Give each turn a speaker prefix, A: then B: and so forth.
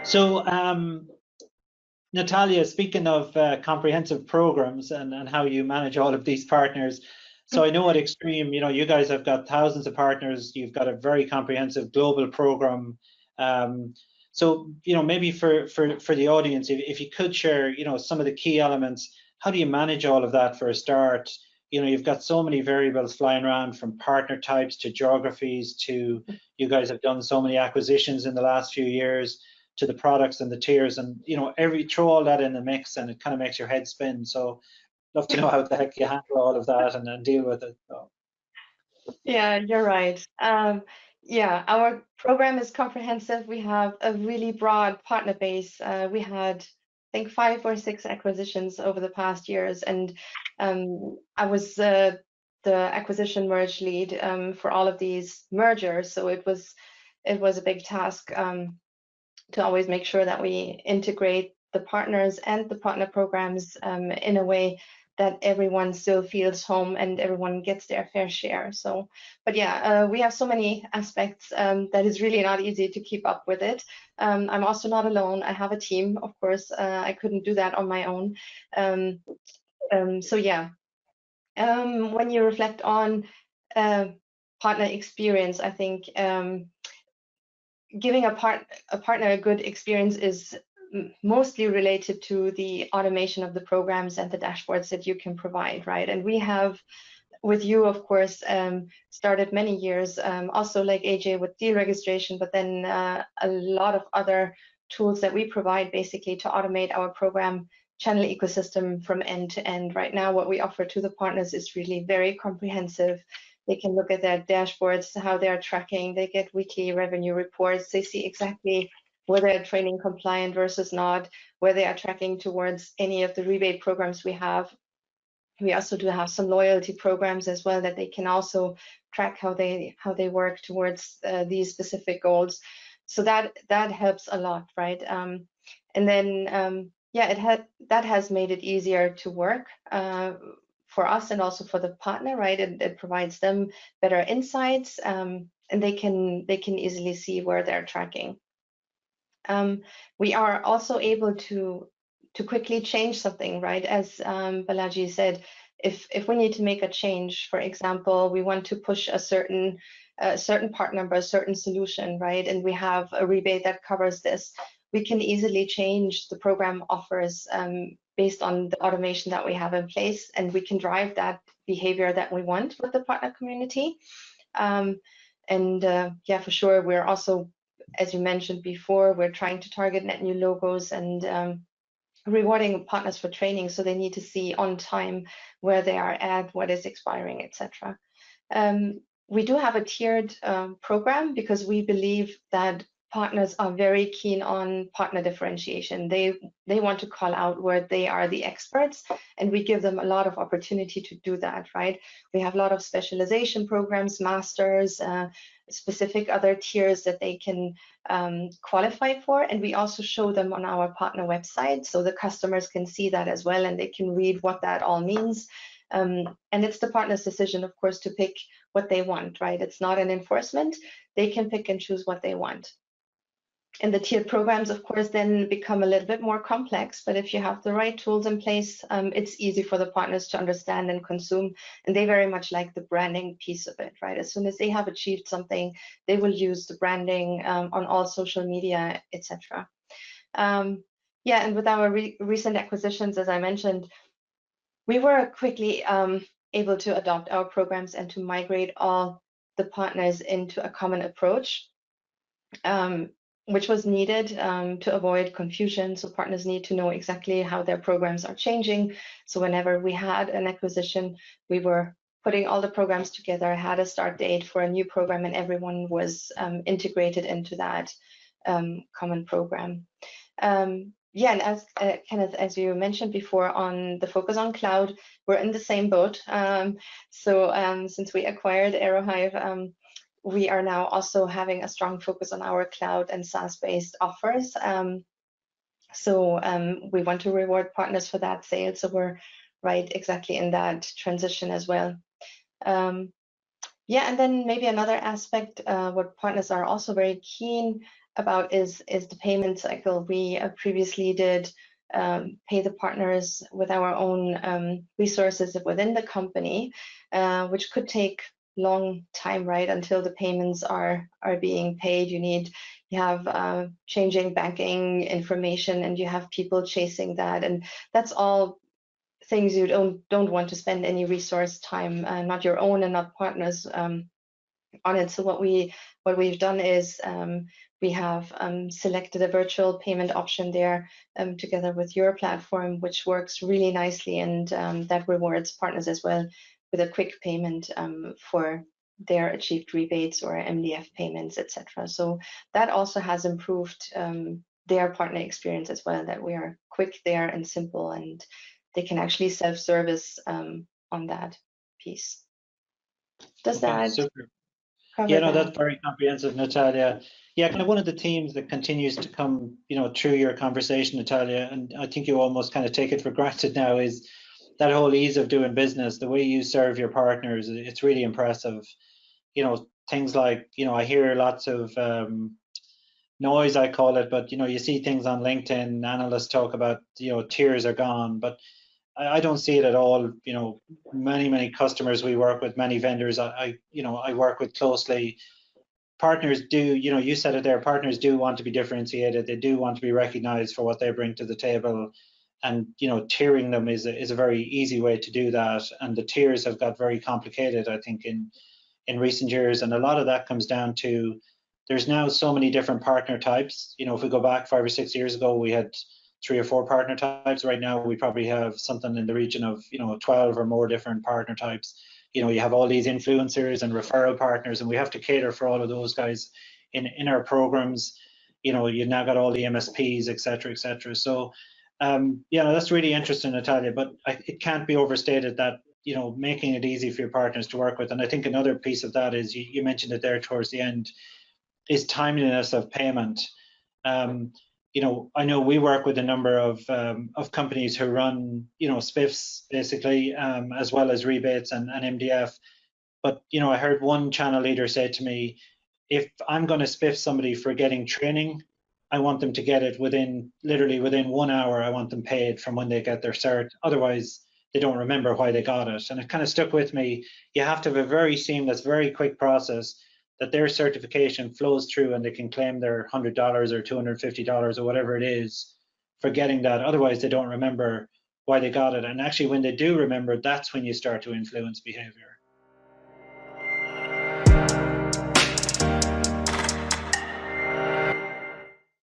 A: So, Natalia, speaking of comprehensive programs and how you manage all of these partners, so I know at Extreme, you guys have got thousands of partners. You've got a very comprehensive global program. Um, so, maybe for the audience, if you could share, some of the key elements, how do you manage all of that for a start? You've got so many variables flying around, from partner types to geographies to, you guys have done so many acquisitions in the last few years, to the products and the tiers, and throw all that in the mix and it kind of makes your head spin. So love to know how the heck you handle all of that and deal with it. So.
B: Yeah, you're right. Yeah, our program is comprehensive. We have a really broad partner base. We had, I think, 5 or 6 acquisitions over the past years, and I was the acquisition merge lead for all of these mergers. So it was a big task to always make sure that we integrate the partners and the partner programs in a way that everyone still feels home and everyone gets their fair share. So, but yeah, we have so many aspects that is really not easy to keep up with it. I'm also not alone. I have a team, of course. I couldn't do that on my own. So yeah, when you reflect on partner experience, I think giving a partner a good experience is mostly related to the automation of the programs and the dashboards that you can provide, right? And we have, with you, of course, started many years, also like AJ with deal registration, but then a lot of other tools that we provide basically to automate our program channel ecosystem from end to end. Right now, what we offer to the partners is really very comprehensive. They can look at their dashboards, how they're tracking, they get weekly revenue reports, they see exactly whether they're training compliant versus not, where they are tracking towards any of the rebate programs we have. We also do have some loyalty programs as well that they can also track how they work towards these specific goals. So that helps a lot, right? And then yeah, that has made it easier to work for us and also for the partner, right? It provides them better insights, and they can easily see where they're tracking. We are also able to quickly change something, right? As Balaji said, if we need to make a change, for example, we want to push a certain part number, a certain solution, right? And we have a rebate that covers this, we can easily change the program offers based on the automation that we have in place, and we can drive that behavior that we want with the partner community. Yeah, for sure, we're also, as you mentioned before, we're trying to target net new logos and rewarding partners for training, so they need to see on time where they are at, what is expiring, etc. We do have a tiered program because we believe that partners are very keen on partner differentiation. They want to call out where they are the experts, and we give them a lot of opportunity to do that, right? We have a lot of specialization programs, masters, specific other tiers that they can qualify for, and we also show them on our partner website so the customers can see that as well, and they can read what that all means. And it's the partner's decision, of course, to pick what they want, right? It's not an enforcement. They can pick and choose what they want. And the tiered programs, of course, then become a little bit more complex, but if you have the right tools in place, it's easy for the partners to understand and consume, and they very much like the branding piece of it, right? As soon as they have achieved something, they will use the branding on all social media, etc. Yeah, and with our recent acquisitions, as I mentioned, we were quickly able to adopt our programs and to migrate all the partners into a common approach, which was needed to avoid confusion. So partners need to know exactly how their programs are changing. So whenever we had an acquisition, we were putting all the programs together, had a start date for a new program, and everyone was integrated into that common program. Yeah, and as Kenneth, as you mentioned before, on the focus on cloud, we're in the same boat. Since we acquired Aerohive, we are now also having a strong focus on our cloud and SaaS-based offers. We want to reward partners for that sale. So we're right exactly in that transition as well. Yeah, and then maybe another aspect, what partners are also very keen about is the payment cycle. We previously did pay the partners with our own resources within the company, which could take long time, right, until the payments are being paid. You have changing banking information, and you have people chasing that, and that's all things you don't want to spend any resource time, not your own and not partners, on it. So what we've done is we have selected a virtual payment option there together with your platform, which works really nicely, and that rewards partners as well with a quick payment for their achieved rebates or MDF payments, etc. So that also has improved their partner experience as well, that we are quick there and simple, and they can actually self-service on that piece. Does that
A: super.
B: cover
A: Yeah, no,
B: that?
A: that's very comprehensive, Natalia. Yeah, kind of one of the themes that continues to come, through your conversation, Natalia, and I think you almost kind of take it for granted now, is that whole ease of doing business, the way you serve your partners. It's really impressive. Things like, I hear lots of noise, I call it, but you see things on LinkedIn, analysts talk about, tiers are gone, but I don't see it at all. Many customers we work with, many vendors I work with closely, partners do, you said it there, partners do want to be differentiated. They do want to be recognized for what they bring to the table. And, tiering them is a very easy way to do that. And the tiers have got very complicated, I think, in recent years. And a lot of that comes down to, there's now so many different partner types. If we go back 5 or 6 years ago, we had 3 or 4 partner types. Right now, we probably have something in the region of, 12 or more different partner types. You have all these influencers and referral partners, and we have to cater for all of those guys in our programs. You've now got all the MSPs, et cetera, et cetera. So, that's really interesting, Natalia, but it can't be overstated that, making it easy for your partners to work with. And I think another piece of that is, you mentioned it there towards the end, is timeliness of payment. I know we work with a number of companies who run, spiffs basically, as well as rebates and MDF. But, I heard one channel leader say to me, if I'm going to spiff somebody for getting training, I want them to get it literally within 1 hour. I want them paid from when they get their cert. Otherwise, they don't remember why they got it. And it kind of stuck with me. You have to have a very seamless, very quick process that their certification flows through and they can claim their $100 or $250 or whatever it is for getting that. Otherwise, they don't remember why they got it. And actually, when they do remember, that's when you start to influence behavior.